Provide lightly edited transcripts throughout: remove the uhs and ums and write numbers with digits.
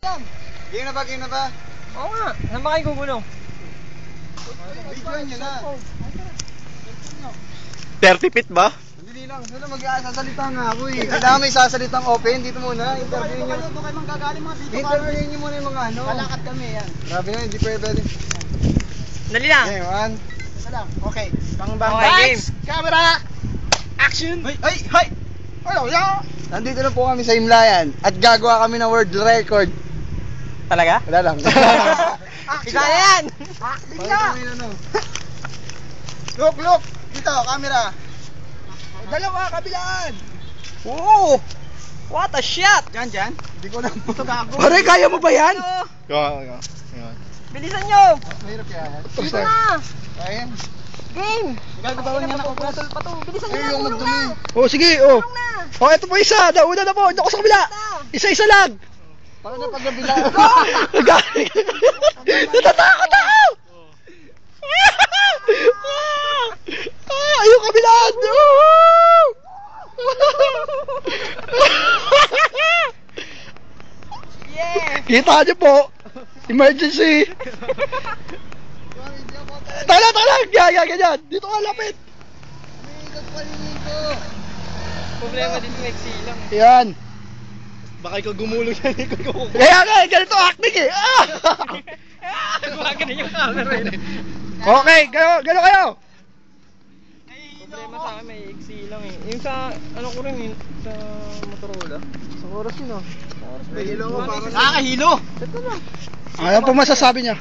Game na ba? Game na ba? Oo nga, saan ba kayo gugulong? Videoan nyo na. 30 feet ba? Hindi lang, sana mag-sasalita nga ako eh. Kailangan may sasalitang open, dito muna. Interviewin nyo. Doon kayo manggagaling mga dito. Interviewin nyo muna yung mga ano. Kalakad kami yan. Grabe na, hindi pwede. Dali lang. Okay, one. Isa lang. Okay. Bang Okay, game. Camera. Action. Ay! Ay! Nandito na po kami sa Himlayan at gagawa kami ng world record. Talaga? Wala lang. Isa na yan! Bigla! Look. Dito, camera. Dalawa, kabilaan! Oo! What a shot! Diyan. Hindi ko lang po. Pare, kaya mo ba yan? Ano? Bilisan nyo! Mahirap yan. Dito na! Ayan. Game! Gagawin niya na ako. Putol pa to. Bilisan nyo Ay, na! yung Tulong magdumi. na! Oh, sige, oh. Tulong na! Oh, ito po isa. Nauna na po. Ito ko sa kabila. Isa-isa lang. Paano pag nabila? Natatakot ako! Yung kabilaan! Yeah! Kita niyo po. Emergency. Tala. Ganyan. Dito ka lapit. Problema din yung exilang. Yan. Baka ikaw gumulong yan. Kaya nga, ganito acting eh. Gumagana yung camera eh. Okay, gano'n kayo. Problema sa akin may exilang eh. Yung sa, ano ko rin yun, sa Motorola. Sa oras yun oh. Sa oras ba yun? Nakakahilo. Ito na. Ano po masasabi niya?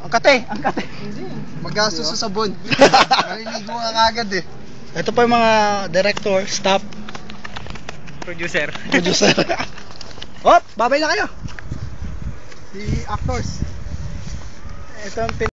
Ang kate. Hindi. Maggastos sa sabon. Maliligo ka kagad eh. Ito pa yung mga director, staff, Producer. producer. Oh, babay na kayo. Si actors. Ito ang